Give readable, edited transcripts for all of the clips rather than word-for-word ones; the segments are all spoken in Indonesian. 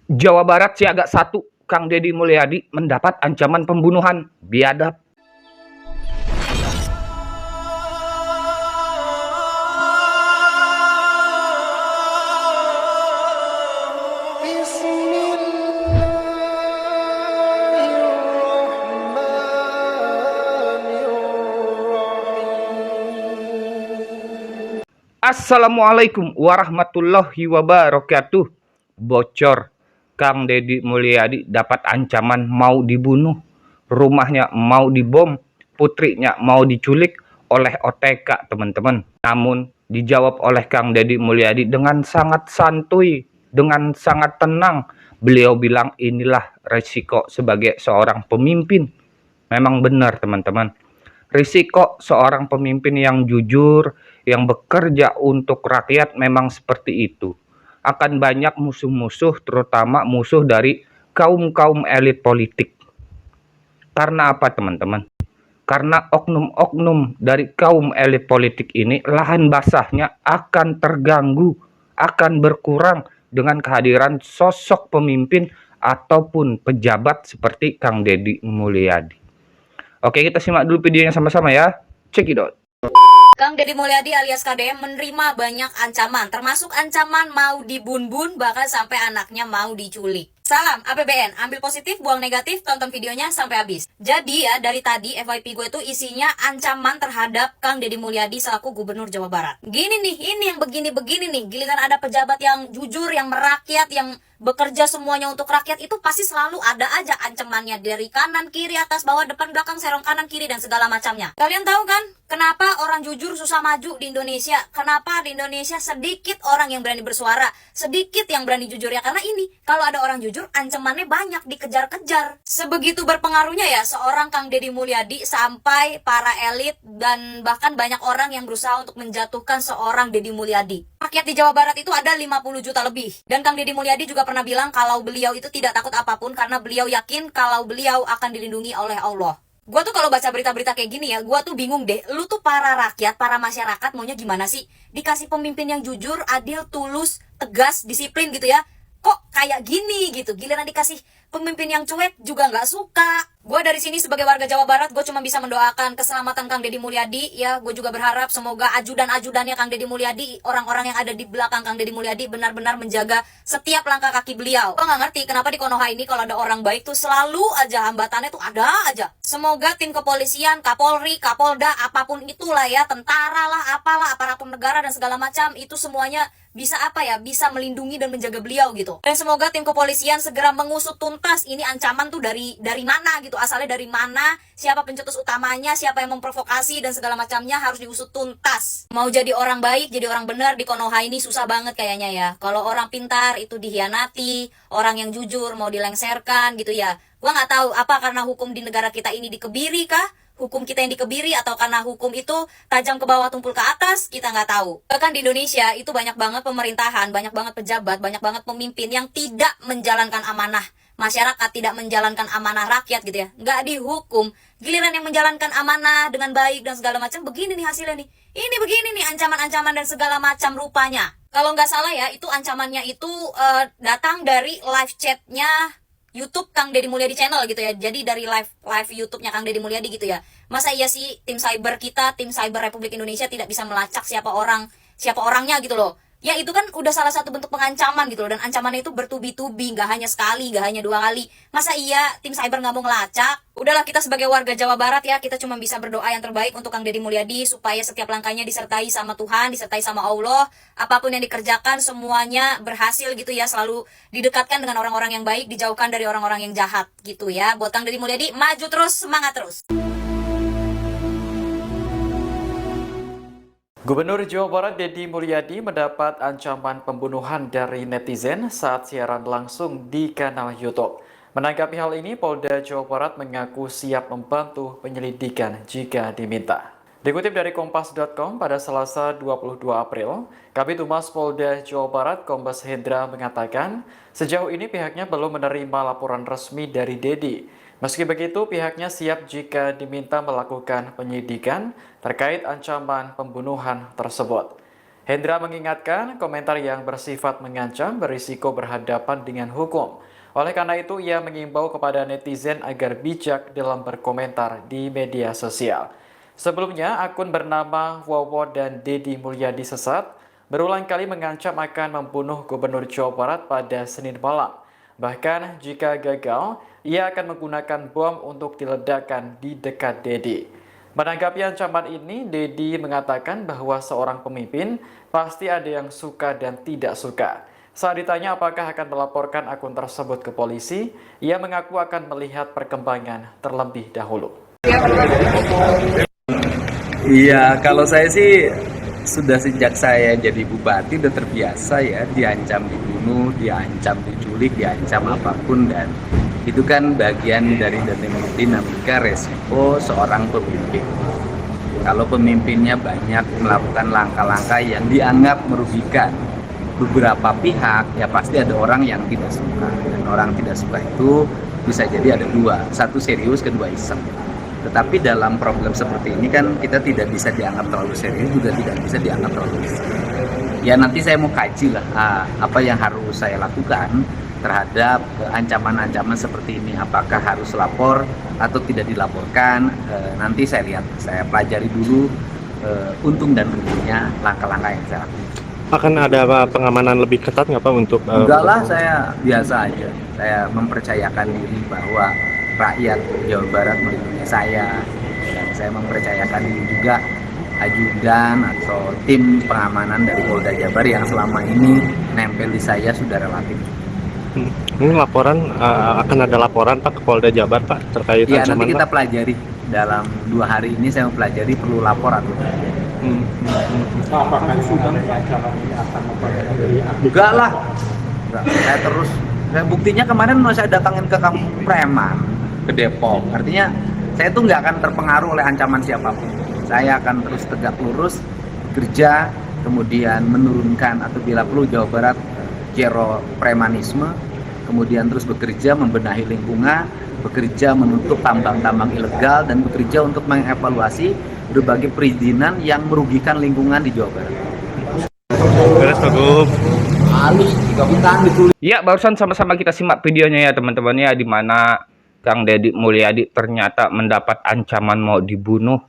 Jawa Barat Siaga 1, Kang Deddy Mulyadi mendapat ancaman pembunuhan. Biadab. Assalamualaikum warahmatullahi wabarakatuh. Bocor, Kang Deddy Mulyadi dapat ancaman mau dibunuh, rumahnya mau dibom, putrinya mau diculik oleh OTK, teman-teman. Namun dijawab oleh Kang Deddy Mulyadi dengan sangat santuy, dengan sangat tenang. Beliau bilang inilah resiko sebagai seorang pemimpin. Memang benar, teman-teman. Risiko seorang pemimpin yang jujur, yang bekerja untuk rakyat memang seperti itu. Akan banyak musuh-musuh, terutama musuh dari kaum-kaum elit politik. Karena apa, teman-teman? Karena oknum-oknum dari kaum elit politik ini, lahan basahnya akan terganggu, akan berkurang dengan kehadiran sosok pemimpin ataupun pejabat seperti Kang Deddy Mulyadi. Oke, kita simak dulu videonya sama-sama ya. Check it out. Kang Deddy Mulyadi alias KDM menerima banyak ancaman, termasuk ancaman mau dibun-bun, bahkan sampai anaknya mau diculik. Salam APBN, ambil positif, buang negatif, tonton videonya sampai habis. Jadi ya, dari tadi FYP gue itu isinya ancaman terhadap Kang Deddy Mulyadi selaku Gubernur Jawa Barat. Gini nih, ini yang begini-begini nih, giliran ada pejabat yang jujur, yang merakyat, yang bekerja semuanya untuk rakyat, itu pasti selalu ada aja ancamannya dari kanan, kiri, atas, bawah, depan, belakang, serong kanan, kiri, dan segala macamnya. Kalian tahu kan kenapa orang jujur susah maju di Indonesia? Kenapa di Indonesia sedikit orang yang berani bersuara, sedikit yang berani jujur? Ya karena ini, kalau ada orang jujur, ancamannya banyak, dikejar-kejar. Sebegitu berpengaruhnya ya seorang Kang Deddy Mulyadi sampai para elit dan bahkan banyak orang yang berusaha untuk menjatuhkan seorang Deddy Mulyadi. Rakyat di Jawa Barat itu ada 50 juta lebih. Dan Kang Deddy Mulyadi juga pernah bilang kalau beliau itu tidak takut apapun karena beliau yakin kalau beliau akan dilindungi oleh Allah. Gue tuh kalau baca berita-berita kayak gini ya, gue tuh bingung deh. Lu tuh para rakyat, para masyarakat maunya gimana sih? Dikasih pemimpin yang jujur, adil, tulus, tegas, disiplin gitu ya. Kok kayak gini gitu? Giliran dikasih pemimpin yang cuek juga nggak suka. Gue dari sini sebagai warga Jawa Barat, gue cuma bisa mendoakan keselamatan Kang Deddy Mulyadi. Ya, gue juga berharap semoga ajudan-ajudannya Kang Deddy Mulyadi, orang-orang yang ada di belakang Kang Deddy Mulyadi benar-benar menjaga setiap langkah kaki beliau. Gue nggak ngerti kenapa di Konoha ini kalau ada orang baik tuh selalu aja hambatannya tuh ada aja. Semoga tim kepolisian, Kapolri, Kapolda, apapun itulah ya, tentara lah, apalah, aparatur negara dan segala macam, itu semuanya bisa apa ya, bisa melindungi dan menjaga beliau gitu. Dan semoga tim kepolisian segera mengusut tuntas ini ancaman tuh dari mana gitu, asalnya dari mana, siapa pencetus utamanya, siapa yang memprovokasi dan segala macamnya harus diusut tuntas. Mau jadi orang baik, jadi orang benar di Konoha ini susah banget kayaknya ya. Kalau orang pintar itu dihianati, orang yang jujur mau dilengserkan gitu ya. Gua nggak tahu apa karena hukum di negara kita ini dikebiri kah? Hukum kita yang dikebiri atau karena hukum itu tajam ke bawah tumpul ke atas, kita nggak tahu. Bahkan di Indonesia itu banyak banget pemerintahan, banyak banget pejabat, banyak banget pemimpin yang tidak menjalankan amanah masyarakat, tidak menjalankan amanah rakyat gitu ya, nggak dihukum. Giliran yang menjalankan amanah dengan baik dan segala macam, begini nih hasilnya nih. Ini begini nih ancaman-ancaman dan segala macam rupanya. Kalau nggak salah ya, itu ancamannya itu datang dari live chatnya YouTube Kang Deddy Mulyadi channel gitu ya. Jadi dari live YouTube-nya Kang Deddy Mulyadi gitu ya. Masa iya sih tim cyber kita, tim cyber Republik Indonesia tidak bisa melacak siapa orangnya gitu loh. Ya itu kan udah salah satu bentuk pengancaman gitu loh. Dan ancamannya itu bertubi-tubi, nggak hanya sekali, nggak hanya 2 kali. Masa iya tim cyber nggak mau ngelacak? Udahlah, kita sebagai warga Jawa Barat ya, kita cuma bisa berdoa yang terbaik untuk Kang Deddy Mulyadi supaya setiap langkahnya disertai sama Tuhan, disertai sama Allah. Apapun yang dikerjakan semuanya berhasil gitu ya, selalu didekatkan dengan orang-orang yang baik, dijauhkan dari orang-orang yang jahat gitu ya. Buat Kang Deddy Mulyadi, maju terus, semangat terus. Gubernur Jawa Barat Deddy Mulyadi mendapat ancaman pembunuhan dari netizen saat siaran langsung di kanal YouTube. Menanggapi hal ini, Polda Jawa Barat mengaku siap membantu penyelidikan jika diminta. Dikutip dari Kompas.com pada Selasa 22 April, Kabid Humas Polda Jawa Barat Kombes Hendra mengatakan, sejauh ini pihaknya belum menerima laporan resmi dari Deddy. Meski begitu, pihaknya siap jika diminta melakukan penyidikan terkait ancaman pembunuhan tersebut. Hendra mengingatkan komentar yang bersifat mengancam berisiko berhadapan dengan hukum. Oleh karena itu, ia mengimbau kepada netizen agar bijak dalam berkomentar di media sosial. Sebelumnya, akun bernama Wowo dan Deddy Mulyadi Sesat berulang kali mengancam akan membunuh Gubernur Jawa Barat pada Senin malam. Bahkan jika gagal, ia akan menggunakan bom untuk diledakkan di dekat Deddy. Menanggapi ancaman ini, Deddy mengatakan bahwa seorang pemimpin pasti ada yang suka dan tidak suka. Saat ditanya apakah akan melaporkan akun tersebut ke polisi, ia mengaku akan melihat perkembangan terlebih dahulu. Iya, kalau saya sih sudah sejak saya jadi bupati udah terbiasa ya diancam dibunuh, diancam diculik, diancam apapun, dan itu kan bagian dari dinamika resiko seorang pemimpin. Kalau pemimpinnya banyak melakukan langkah-langkah yang dianggap merugikan beberapa pihak, ya pasti ada orang yang tidak suka. Dan orang tidak suka itu bisa jadi ada dua, satu serius, kedua iseng. Tetapi dalam problem seperti ini kan kita tidak bisa dianggap terlalu serius, juga tidak bisa dianggap terlalu iseng. Ya nanti saya mau kaji lah apa yang harus saya lakukan terhadap ancaman-ancaman seperti ini. Apakah harus lapor atau tidak dilaporkan, nanti saya lihat, saya pelajari dulu untung dan ruginya langkah-langkah yang saya lakukan. Akan ada pengamanan lebih ketat nggak Pak untuk? Enggak lah, saya biasa aja. Saya mempercayakan diri bahwa rakyat Jawa Barat melindungi saya, dan saya mempercayakan diri juga ajudan atau tim pengamanan dari Polda Jabar yang selama ini nempel di saya sudah relatif. Ini laporan, akan ada laporan Pak ke Polda Jabar Pak terkait Ya ancaman nanti kita Pak? pelajari dalam 2 hari ini, saya mempelajari perlu lapor atau tidak. Apakah sudah ancaman ini akan mempengaruhi Enggak lah, enggak. Saya buktinya kemarin saya datangin ke kampung preman, ke Depok. Artinya saya tuh nggak akan terpengaruh oleh ancaman siapapun. Saya akan terus tegak lurus, bekerja, kemudian menurunkan atau bila perlu Jawa Barat zero premanisme, kemudian terus bekerja membenahi lingkungan, bekerja menutup tambang-tambang ilegal, dan bekerja untuk mengevaluasi berbagai perizinan yang merugikan lingkungan di Jawa Barat. Beres Pak Gub. Halus, 3 bulan ditulis. Ya, barusan sama-sama kita simak videonya ya teman-teman ya, di mana Kang Deddy Mulyadi ternyata mendapat ancaman mau dibunuh,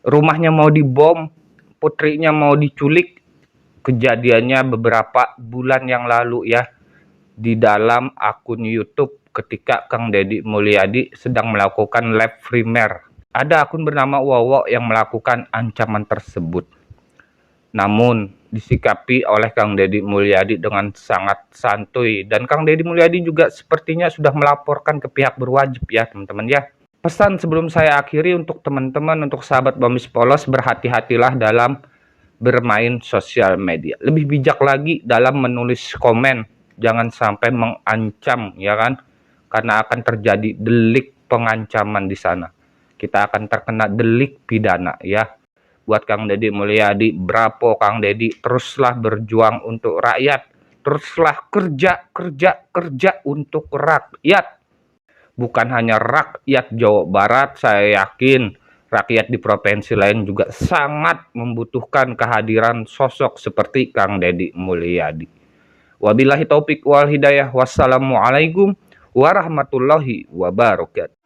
rumahnya mau dibom, putrinya mau diculik. Kejadiannya beberapa bulan yang lalu ya, di dalam akun YouTube ketika Kang Deddy Mulyadi sedang melakukan live streamer. Ada akun bernama Wowo yang melakukan ancaman tersebut. Namun disikapi oleh Kang Deddy Mulyadi dengan sangat santuy, dan Kang Deddy Mulyadi juga sepertinya sudah melaporkan ke pihak berwajib ya teman-teman ya. Pesan sebelum saya akhiri untuk teman-teman, untuk sahabat Bomis Polos, berhati-hatilah dalam bermain sosial media. Lebih bijak lagi dalam menulis komen, jangan sampai mengancam ya kan, karena akan terjadi delik pengancaman di sana. Kita akan terkena delik pidana ya. Buat Kang Deddy Mulyadi, bravo Kang Deddy, teruslah berjuang untuk rakyat, teruslah kerja untuk rakyat. Bukan hanya rakyat Jawa Barat, saya yakin rakyat di provinsi lain juga sangat membutuhkan kehadiran sosok seperti Kang Deddy Mulyadi. Wabillahi taufik wal hidayah. Wassalamualaikum warahmatullahi wabarakatuh.